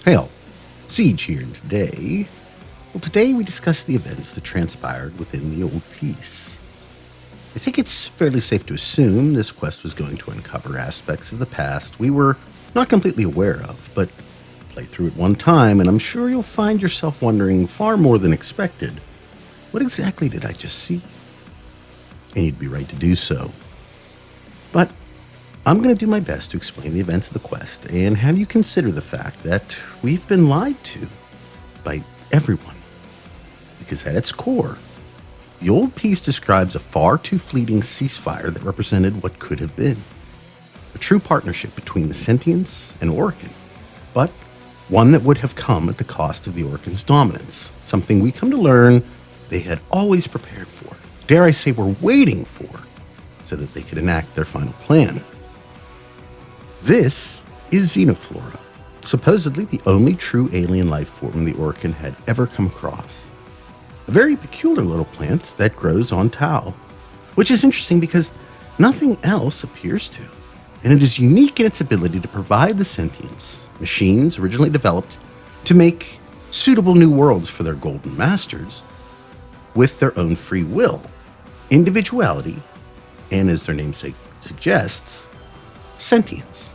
Hail, Siege here, and today we discuss the events that transpired within the old piece. I think it's fairly safe to assume this quest was going to uncover aspects of the past we were not completely aware of, but play through it one time and I'm sure you'll find yourself wondering far more than expected, what exactly did I just see? And you'd be right to do so. But I'm going to do my best to explain the events of the quest and have you consider the fact that we've been lied to by everyone. Because at its core, the old piece describes a far too fleeting ceasefire that represented what could have been. A true partnership between the Sentients and Orokin, but one that would have come at the cost of the Orokin's dominance, something we come to learn they had always prepared for, dare I say were waiting for, so that they could enact their final plan. This is Xenoflora, supposedly the only true alien life form the Orokin had ever come across. A very peculiar little plant that grows on Tau, which is interesting because nothing else appears to, and it is unique in its ability to provide the sentients, machines originally developed to make suitable new worlds for their golden masters, with their own free will, individuality, and as their namesake suggests, sentience.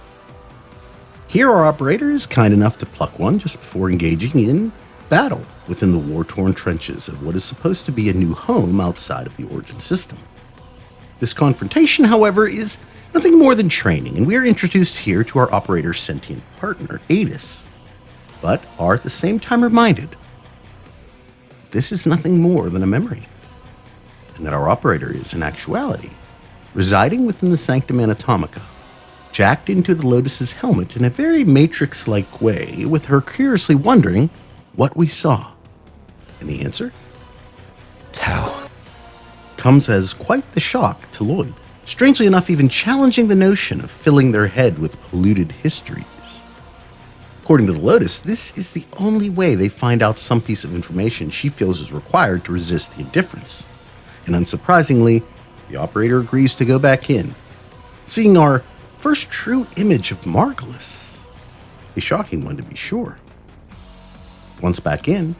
Here our operator is kind enough to pluck one just before engaging in battle within the war-torn trenches of what is supposed to be a new home outside of the Origin system. This confrontation, however, is nothing more than training, and we are introduced here to our operator's sentient partner, Adis, but are at the same time reminded this is nothing more than a memory, and that our operator is, in actuality, residing within the Sanctum Anatomica, jacked into the Lotus's helmet in a very Matrix-like way, with her curiously wondering what we saw. And the answer? Tau. Comes as quite the shock to Lloyd, strangely enough even challenging the notion of filling their head with polluted histories. According to the Lotus, this is the only way they find out some piece of information she feels is required to resist the indifference. And unsurprisingly, the operator agrees to go back in, seeing our first true image of Margulis. A shocking one to be sure. Once back in,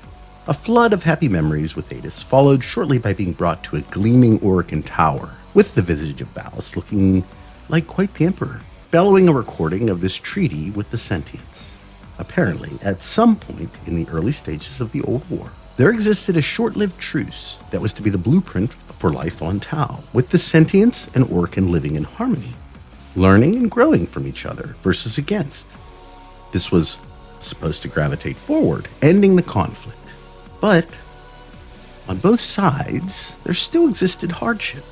a flood of happy memories with Adis followed shortly by being brought to a gleaming Orokin tower, with the visage of Ballast looking like quite the Emperor, bellowing a recording of this treaty with the Sentients. Apparently, at some point in the early stages of the Old War, there existed a short-lived truce that was to be the blueprint for life on Tau, with the Sentients and Orokin living in harmony, learning and growing from each other versus against. This was supposed to gravitate forward, ending the conflict. But on both sides, there still existed hardship.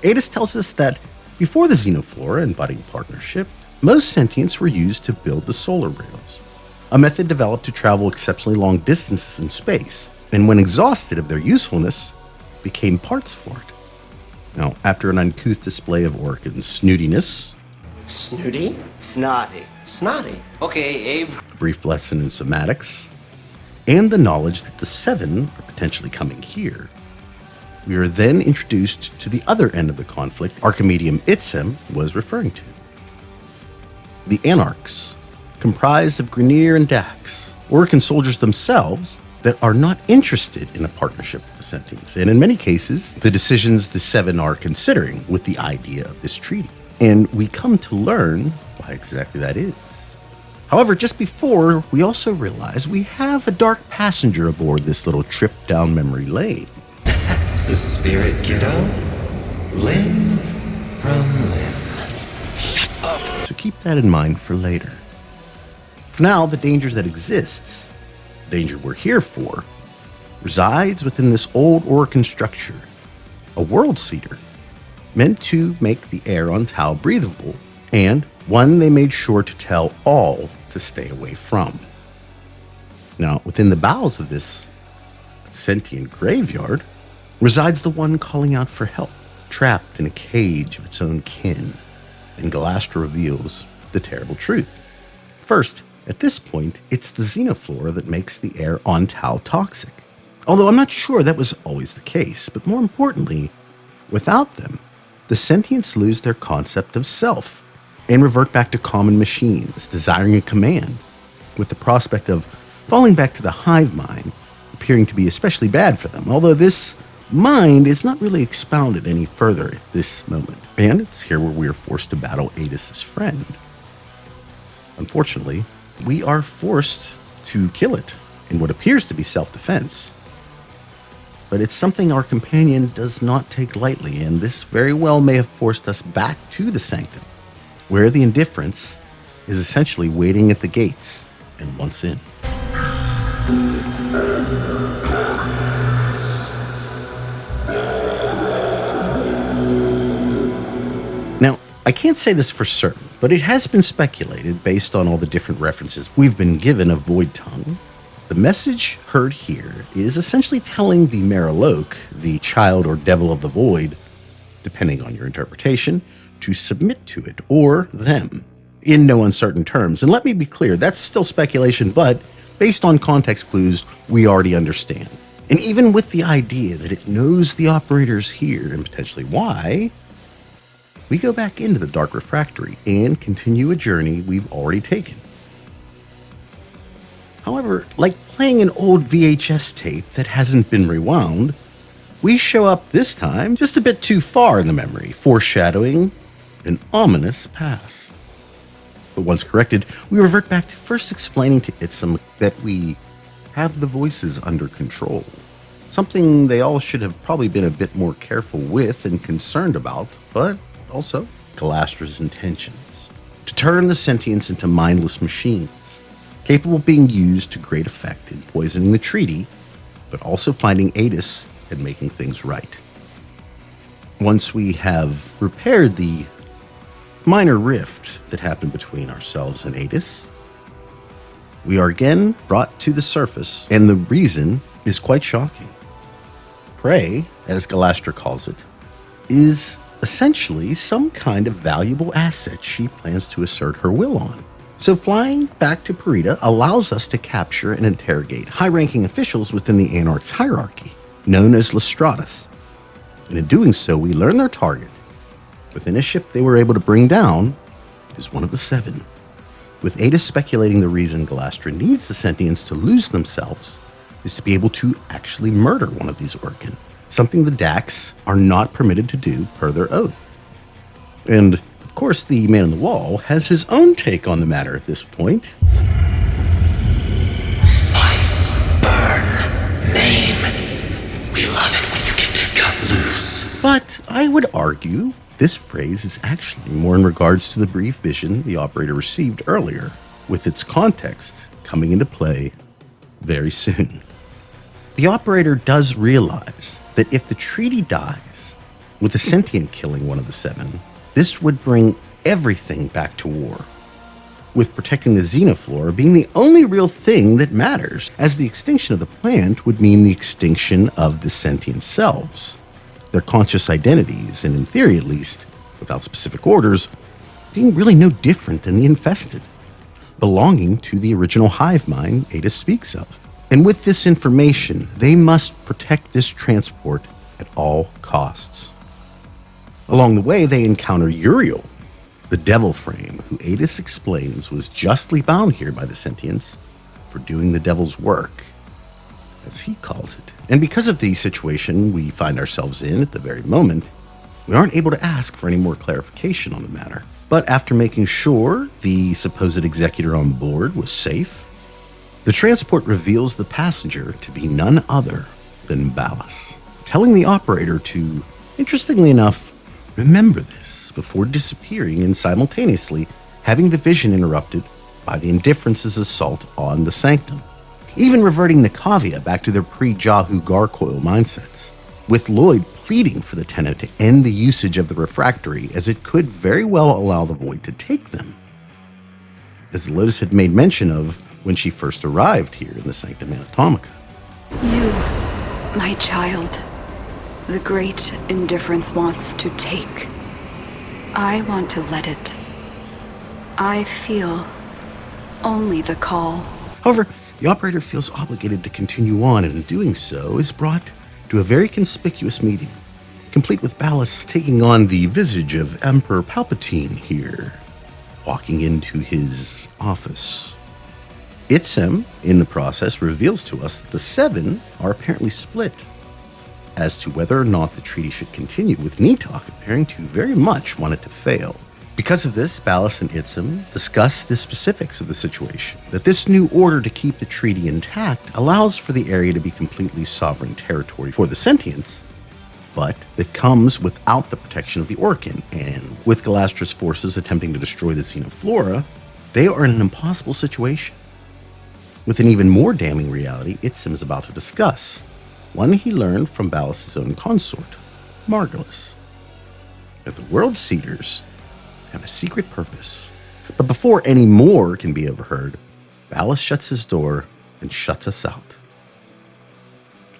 Adis tells us that before the Xenoflora and budding partnership, most sentients were used to build the solar rails, a method developed to travel exceptionally long distances in space, and when exhausted of their usefulness, became parts for it. Now, after an uncouth display of Orokin's snootiness, Snooty? Snotty. Snotty. Okay, Abe. a brief lesson in somatics, and the knowledge that the Seven are potentially coming here, we are then introduced to the other end of the conflict Archimedium Itzem was referring to. The Anarchs, comprised of Grineer and Dax, Orokin soldiers themselves that are not interested in a partnership with the Sentients, and in many cases, the decisions the Seven are considering with the idea of this treaty. And we come to learn why exactly that is. However, just before, we also realize we have a dark passenger aboard this little trip down memory lane. That's the spirit, kiddo. Limb from limb. Shut up! So keep that in mind for later. For now, the danger that exists, the danger we're here for, resides within this old Orokin structure, a world seeder, meant to make the air on Tau breathable, and one they made sure to tell all to stay away from. Now, within the bowels of this sentient graveyard resides the one calling out for help, trapped in a cage of its own kin, and Galastra reveals the terrible truth. First, at this point, it's the Xenoflora that makes the air on Tau toxic. Although I'm not sure that was always the case, but more importantly, without them, the sentients lose their concept of self and revert back to common machines, desiring a command, with the prospect of falling back to the hive mind appearing to be especially bad for them, although this mind is not really expounded any further at this moment. And it's here where we are forced to battle Adis's friend. Unfortunately, we are forced to kill it in what appears to be self-defense. But it's something our companion does not take lightly, and this very well may have forced us back to the Sanctum, where the indifference is essentially waiting at the gates and wants in. Now, I can't say this for certain, but it has been speculated, based on all the different references we've been given of Void Tongue. The message heard here is essentially telling the Merilok, the child or devil of the void, depending on your interpretation, to submit to it, or them, in no uncertain terms. And let me be clear, that's still speculation, but based on context clues we already understand. And even with the idea that it knows the operators here, and potentially why, we go back into the Dark Refractory and continue a journey we've already taken. However, like playing an old VHS tape that hasn't been rewound, we show up this time just a bit too far in the memory, foreshadowing an ominous path. But once corrected, we revert back to first explaining to Itzum that we have the voices under control, something they all should have probably been a bit more careful with and concerned about, but also Galastra's intentions, to turn the sentients into mindless machines, capable of being used to great effect in poisoning the treaty, but also finding Adis and making things right. Once we have repaired the minor rift that happened between ourselves and Adis, we are again brought to the surface, and the reason is quite shocking. Prey, as Galastra calls it, is essentially some kind of valuable asset she plans to assert her will on. So flying back to Parida allows us to capture and interrogate high-ranking officials within the Anarchs hierarchy, known as Lestratus. And in doing so, we learn their target. Within a ship they were able to bring down is one of the seven, with Adis speculating the reason Galastra needs the sentients to lose themselves is to be able to actually murder one of these Orokin, something the Dax are not permitted to do per their oath. And of course, the man on the wall has his own take on the matter at this point. Slice, burn, maim. We love it when you get to cut loose. But I would argue this phrase is actually more in regards to the brief vision the operator received earlier, with its context coming into play very soon. The operator does realize that if the treaty dies, with the sentient killing one of the seven, this would bring everything back to war, with protecting the xenoflora being the only real thing that matters, as the extinction of the plant would mean the extinction of the sentient selves, their conscious identities, and in theory at least, without specific orders, being really no different than the infested, belonging to the original hive mind Ada speaks of. And with this information, they must protect this transport at all costs. Along the way, they encounter Uriel, the devil frame, who Adis explains was justly bound here by the sentients for doing the devil's work, as he calls it. And because of the situation we find ourselves in at the very moment, we aren't able to ask for any more clarification on the matter. But after making sure the supposed executor on board was safe, the transport reveals the passenger to be none other than Ballas, telling the operator to, interestingly enough, remember this before disappearing and simultaneously having the vision interrupted by the Indifference's assault on the Sanctum, even reverting the Kavia back to their pre-Jahu Gargoyle mindsets, with Lloyd pleading for the tenno to end the usage of the refractory, as it could very well allow the Void to take them, as Lotus had made mention of when she first arrived here in the Sanctum Anatomica. You, my child, the great indifference wants to take. I want to let it. I feel only the call. However, the operator feels obligated to continue on, and in doing so is brought to a very conspicuous meeting, complete with Ballas taking on the visage of Emperor Palpatine here, walking into his office. Itzem, in the process, reveals to us that the Seven are apparently split as to whether or not the treaty should continue, with Nitokh appearing to very much want it to fail. Because of this, Ballas and Itzem discuss the specifics of the situation, that this new order to keep the treaty intact allows for the area to be completely sovereign territory for the sentients, but it comes without the protection of the Orokin, and with Galastra's forces attempting to destroy the xenoflora, they are in an impossible situation. With an even more damning reality, Itzem is about to discuss, one he learned from Ballas' own consort, Margulis, that the World Seeders have a secret purpose. But before any more can be overheard, Ballas shuts his door and shuts us out.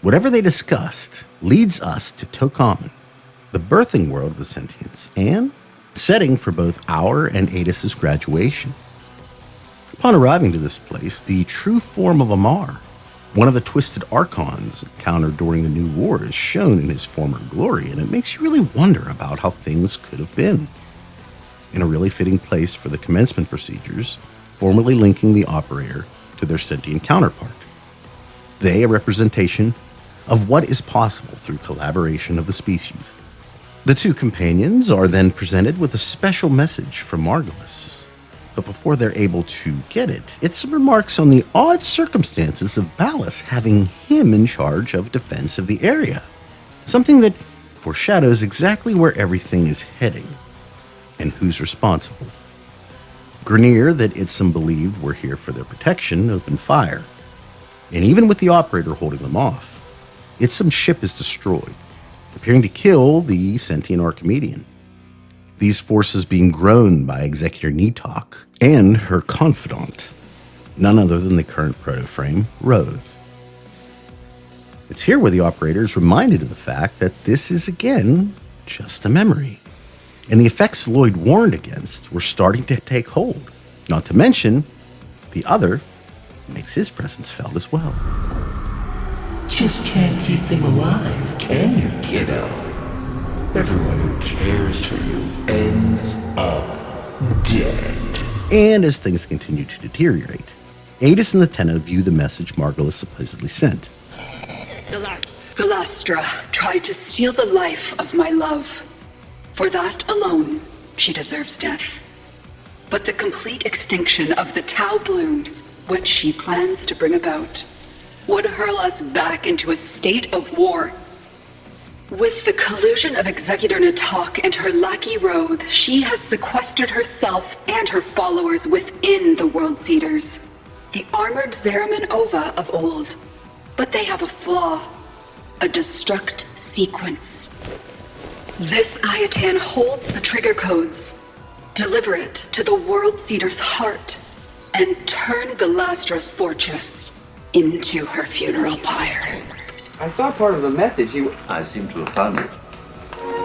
Whatever they discussed leads us to Tokaman, the birthing world of the sentients, and setting for both our and Adis' graduation. Upon arriving to this place, the true form of Amar, one of the twisted archons encountered during the New War, is shown in his former glory, and it makes you really wonder about how things could have been. In a really fitting place for the commencement procedures, formally linking the operator to their sentient counterpart. They a representation of what is possible through collaboration of the species. The two companions are then presented with a special message from Margulis. But before they're able to get it, it's some remarks on the odd circumstances of Ballas having him in charge of defense of the area. Something that foreshadows exactly where everything is heading and who's responsible. Grineer, that Itzem believed were here for their protection, opened fire. And even with the operator holding them off, Itzem's ship is destroyed, appearing to kill the sentient Archimedean. These forces being grown by Executor Nitokh and her confidant, none other than the current proto-frame, Roth. It's here where the operator is reminded of the fact that this is again just a memory, and the effects Lloyd warned against were starting to take hold. Not to mention, the other makes his presence felt as well. Just can't keep them alive, can you, kiddo? Everyone who cares for you ends up dead. And as things continue to deteriorate, Adis and the Tenno view the message Margulis supposedly sent. Galastra tried to steal the life of my love. For that alone, she deserves death. But the complete extinction of the Tau blooms, which she plans to bring about, would hurl us back into a state of war. With the collusion of Executor Nitokh and her lackey Roth, she has sequestered herself and her followers within the World Seeders, the armored Zariman Ova of old. But they have a flaw, a destruct sequence. This Ayatan holds the trigger codes. Deliver it to the World Seeder's heart and turn Galastra's fortress into her funeral pyre. I saw part of the message. I seem to have found it.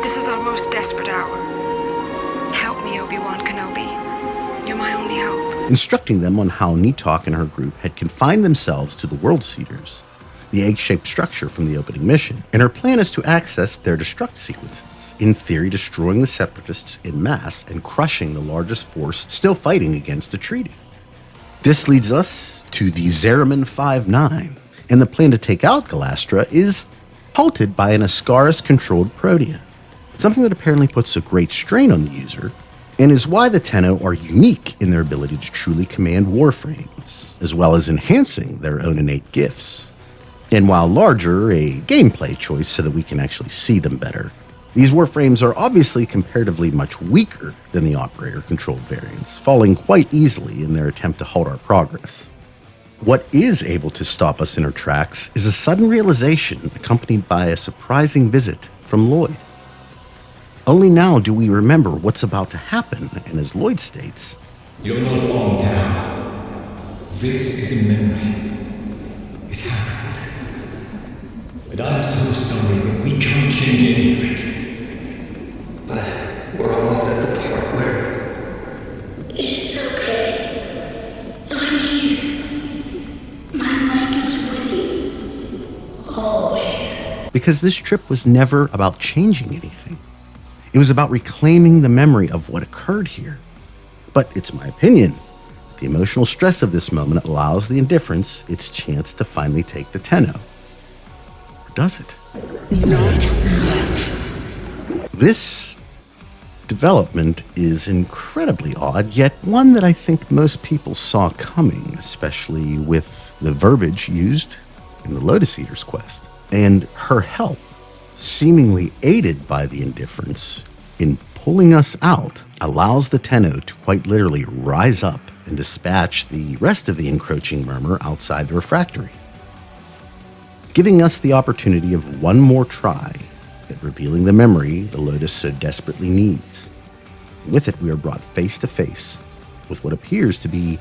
This is our most desperate hour. Help me, Obi-Wan Kenobi. You're my only hope. Instructing them on how Nitokh and her group had confined themselves to the World Seeders, the egg-shaped structure from the opening mission, and her plan is to access their destruct sequences, in theory destroying the Separatists en masse and crushing the largest force still fighting against the treaty. This leads us to the Zariman 5-9, and the plan to take out Galastra is halted by an Ascaris-controlled Protea, something that apparently puts a great strain on the user, and is why the Tenno are unique in their ability to truly command Warframes, as well as enhancing their own innate gifts. And while larger, a gameplay choice so that we can actually see them better. These Warframes are obviously comparatively much weaker than the operator-controlled variants, falling quite easily in their attempt to halt our progress. What is able to stop us in our tracks is a sudden realization accompanied by a surprising visit from Lloyd. Only now do we remember what's about to happen, and as Lloyd states, "You're not on Tau. This is a memory. It happened. And I'm so sorry, but we can't change any of it." But we're almost at the part where... It's okay. I'm here. My light is with you. Always. because this trip was never about changing anything. It was about reclaiming the memory of what occurred here. But it's my opinion that The emotional stress of this moment allows the indifference its chance to finally take the tenno. Or does it? Not yet. This development is incredibly odd, yet one that I think most people saw coming, especially with the verbiage used in the Lotus Eater's quest. And her help, seemingly aided by the indifference in pulling us out, allows the tenno to quite literally rise up and dispatch the rest of the encroaching murmur outside the refractory, giving us the opportunity of one more try at revealing the memory the Lotus so desperately needs. With it, we are brought face to face with what appears to be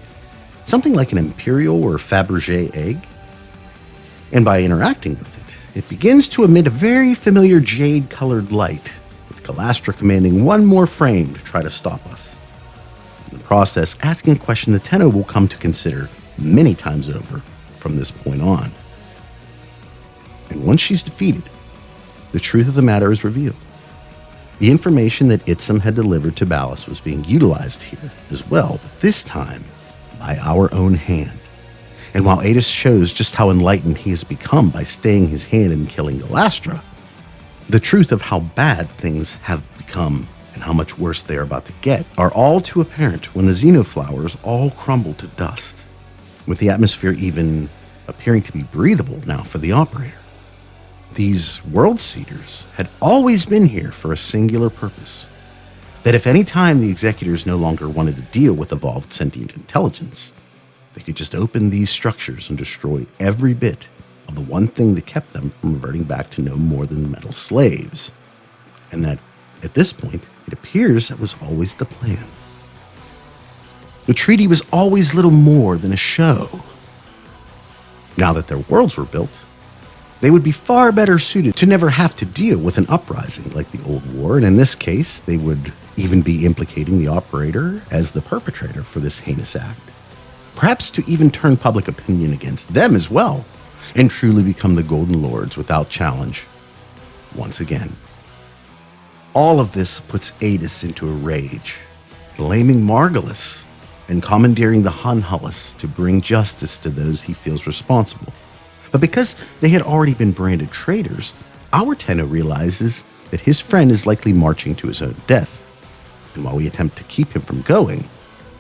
something like an Imperial or Fabergé egg. And by interacting with it, it begins to emit a very familiar jade-colored light, with Calastra commanding one more frame to try to stop us. In the process, asking a question the tenno will come to consider many times over from this point on. And once she's defeated, the truth of the matter is revealed. The information that Itzum had delivered to Ballas was being utilized here as well, but this time by our own hand. And while Adis shows just how enlightened he has become by staying his hand in killing Calastra, the truth of how bad things have become and how much worse they are about to get are all too apparent when the Xenoflowers all crumble to dust, with the atmosphere even appearing to be breathable now for the operator. These World Seeders had always been here for a singular purpose, that if any time the Executors no longer wanted to deal with evolved sentient intelligence, they could just open these structures and destroy every bit of the one thing that kept them from reverting back to no more than metal slaves. And that, at this point, it appears that was always the plan. The treaty was always little more than a show. Now that their worlds were built, they would be far better suited to never have to deal with an uprising like the Old War, and in this case, they would even be implicating the operator as the perpetrator for this heinous act. Perhaps to even turn public opinion against them as well, and truly become the Golden Lords without challenge once again. All of this puts Adis into a rage, blaming Margulis and commandeering the Hunhullis to bring justice to those he feels responsible. But because they had already been branded traitors, our tenno realizes that his friend is likely marching to his own death. And while we attempt to keep him from going,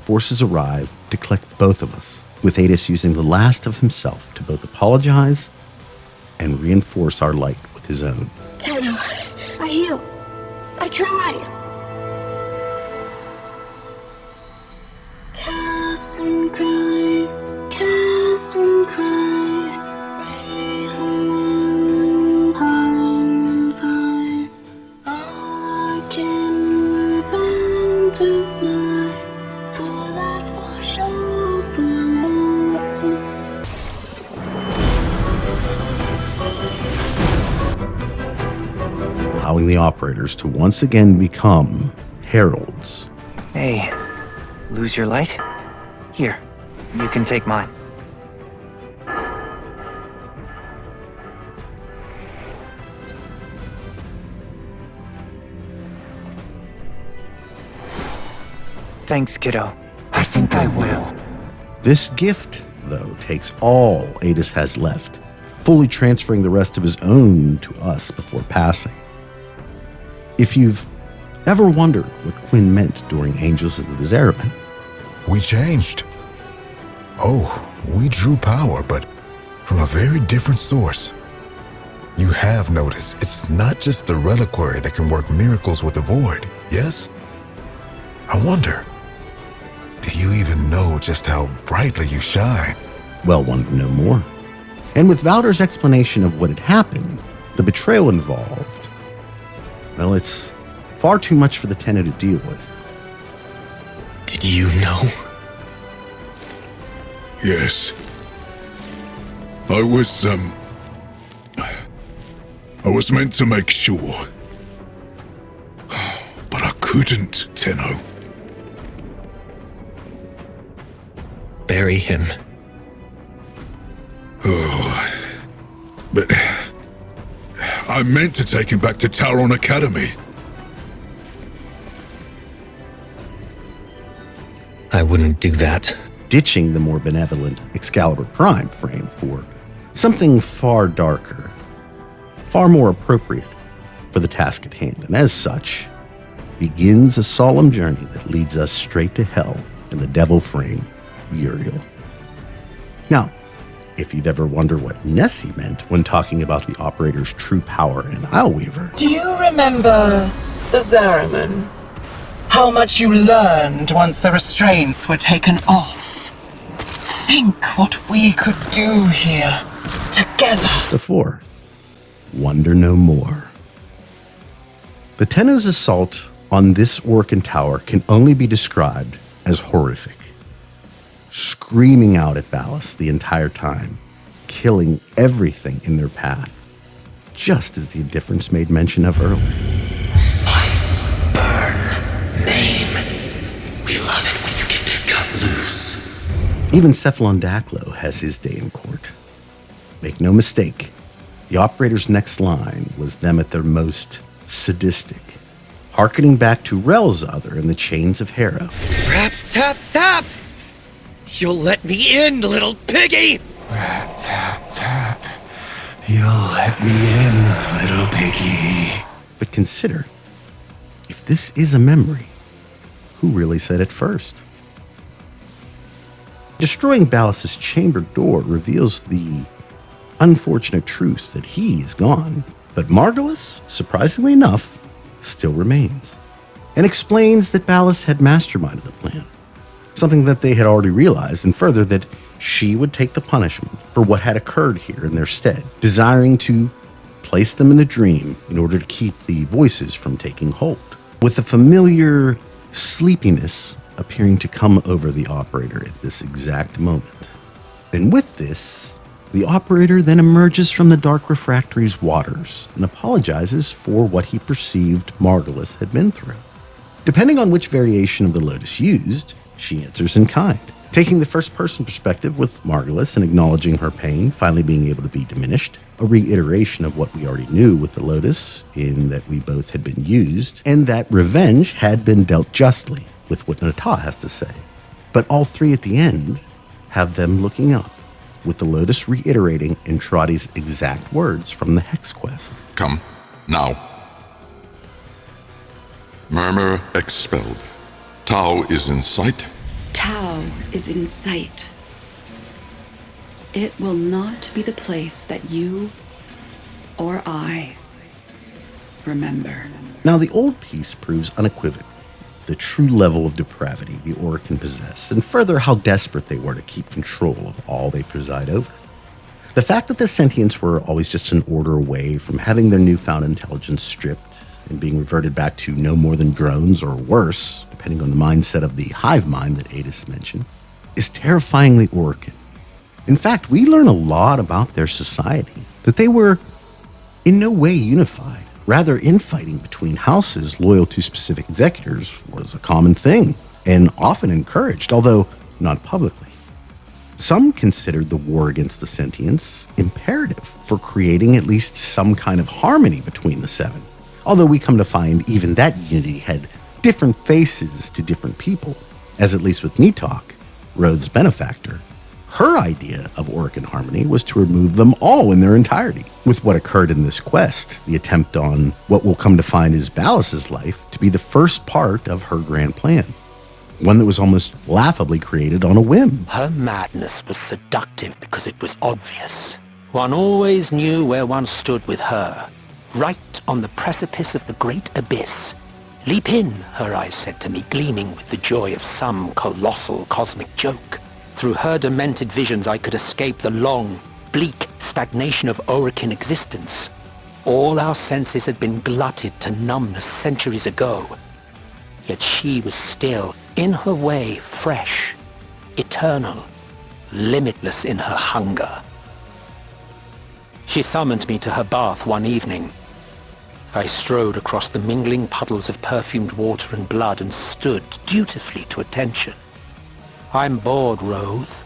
forces arrive to collect both of us, with Adis using the last of himself to both apologize and reinforce our light with his own. Tenno, I heal. I try. Cast and cry, raise the moon, piling inside. All I can repent of night, for that for sure, for love. Allowing the operators to once again become heralds. Hey, lose your light? Here, you can take mine. Thanks, kiddo. I think I will. This gift, though, takes all Adis has left, fully transferring the rest of his own to us before passing. If you've ever wondered what Quinn meant during Angels of the Zariman, We changed. Oh, we drew power, but from a very different source. You have noticed it's not just the reliquary that can work miracles with the void, yes? I wonder, do you even know just how brightly you shine? well, wanted to know more. And with Valder's explanation of what had happened, the betrayal involved, well, it's far too much for the tenno to deal with. Did you know? Yes. I was meant to make sure. But I couldn't, Tenno. Bury him. Oh. But I meant to take him back to Tauron Academy. I wouldn't do that. ditching the more benevolent Excalibur Prime frame for something far darker, far more appropriate for the task at hand, and as such, begins a solemn journey that leads us straight to hell in the devil frame, Uriel. Now, if you've ever wondered what Nessie meant when talking about the operator's true power in Isleweaver. Do you remember the Zariman? How much you learned once the restraints were taken off. Think what we could do here, together. Before, wonder no more. The Tenno's assault on this Orokin tower can only be described as horrific. Screaming out at Ballast the entire time, killing everything in their path, just as the Indifference made mention of earlier. Slice, burn, maim. We love it when you get cut loose. Even Cephalon Daklo has his day in court. Make no mistake, the operator's next line was them at their most sadistic, harkening back to Rel's other in the Chains of Hera. Rap, tap, tap! You'll let me in, little piggy! Rap, tap, tap. You'll let me in, little piggy. But consider, if this is a memory, who really said it first? Destroying Ballast's chamber door reveals the unfortunate truth that he is gone, but Margulis, surprisingly enough, still remains, and explains that Ballast had masterminded the plan, something that they had already realized, and further that she would take the punishment for what had occurred here in their stead, desiring to place them in the dream in order to keep the voices from taking hold, with a familiar sleepiness appearing to come over the operator at this exact moment. And with this, the operator then emerges from the Dark Refractory's waters and apologizes for what he perceived Margulis had been through. Depending on which variation of the Lotus used, she answers in kind, taking the first-person perspective with Margulis and acknowledging her pain finally being able to be diminished, a reiteration of what we already knew with the Lotus in that we both had been used, and that revenge had been dealt justly, with what Nitokh has to say. But all three at the end have them looking up, with the Lotus reiterating Entradi's exact words from the Hex Quest. Come, now. Murmur expelled. Tau is in sight. Tau is in sight. It will not be the place that you or I remember. Now, the old piece proves unequivocally the true level of depravity the Orokin possess, and further how desperate they were to keep control of all they preside over. The fact that the sentients were always just an order away from having their newfound intelligence stripped and being reverted back to no more than drones or worse, depending on the mindset of the hive mind that Adis mentioned, is terrifyingly Orokin. In fact, we learn a lot about their society, that they were in no way unified. Rather, infighting between houses loyal to specific executors was a common thing, and often encouraged, although not publicly. Some considered the war against the sentients imperative for creating at least some kind of harmony between the seven, although we come to find even that unity had different faces to different people, as at least with Nitokh, Rhodes' benefactor. Her idea of Orokin harmony was to remove them all in their entirety, with what occurred in this quest, the attempt on what we'll come to find is Ballas's life, to be the first part of her grand plan, one that was almost laughably created on a whim. Her madness was seductive because it was obvious. One always knew where one stood with her, right on the precipice of the great abyss. Leap in, her eyes said to me, gleaming with the joy of some colossal cosmic joke. Through her demented visions I could escape the long, bleak stagnation of Orokin existence. All our senses had been glutted to numbness centuries ago. Yet she was still, in her way, fresh, eternal, limitless in her hunger. She summoned me to her bath one evening. I strode across the mingling puddles of perfumed water and blood and stood dutifully to attention. I'm bored, Rose.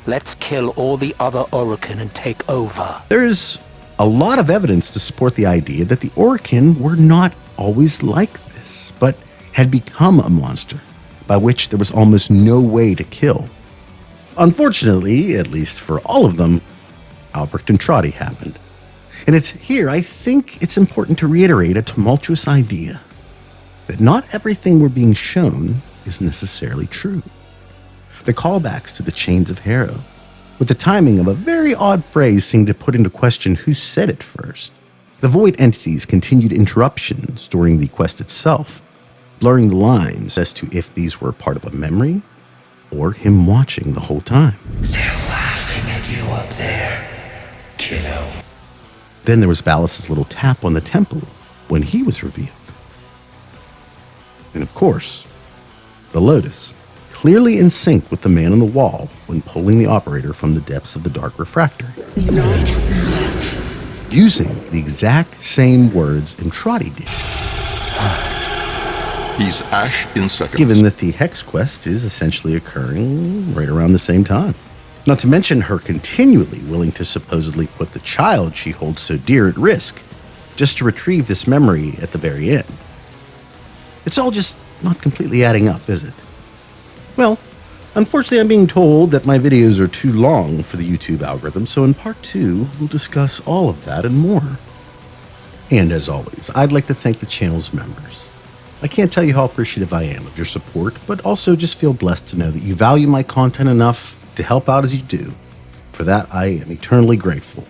Let's kill all the other Orokin and take over. There's a lot of evidence to support the idea that the Orokin were not always like this, but had become a monster by which there was almost no way to kill, Unfortunately, at least for all of them, Albrecht and Trotty happened. And it's here I think it's important to reiterate a tumultuous idea that not everything we're being shown is necessarily true. The callbacks to the Chains of Harrow, with the timing of a very odd phrase, seemed to put into question who said it first. The Void entities' continued interruptions during the quest itself, blurring the lines as to if these were part of a memory or him watching the whole time. They're laughing at you up there, kiddo. Then there was Ballas's little tap on the temple when he was revealed. And of course, the Lotus, clearly in sync with the man on the wall when pulling the operator from the depths of the Dark Refractory. Not yet. Using the exact same words Trotty did. He's ash in seconds. Given that the Hex quest is essentially occurring right around the same time. Not to mention her continually willing to supposedly put the child she holds so dear at risk, just to retrieve this memory at the very end. It's all just not completely adding up, is it? Well, unfortunately I'm being told that my videos are too long for the YouTube algorithm, so in part 2, we'll discuss all of that and more. And as always, I'd like to thank the channel's members. I can't tell you how appreciative I am of your support, but also just feel blessed to know that you value my content enough to help out as you do. For that, I am eternally grateful.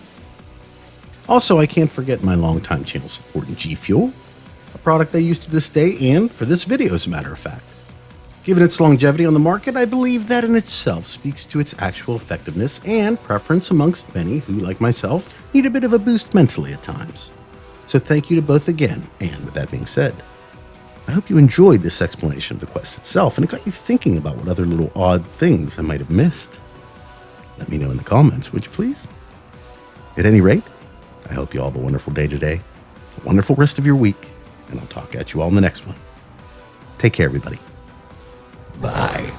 Also, I can't forget my longtime channel support in G Fuel, a product I use to this day and for this video as a matter of fact. Given its longevity on the market, I believe that in itself speaks to its actual effectiveness and preference amongst many who, like myself, need a bit of a boost mentally at times. So thank you to both again, and with that being said, I hope you enjoyed this explanation of the quest itself and it got you thinking about what other little odd things I might have missed. Let me know in the comments, would you please? At any rate, I hope you all have a wonderful day today, a wonderful rest of your week, and I'll talk at you all in the next one. Take care, everybody. Bye.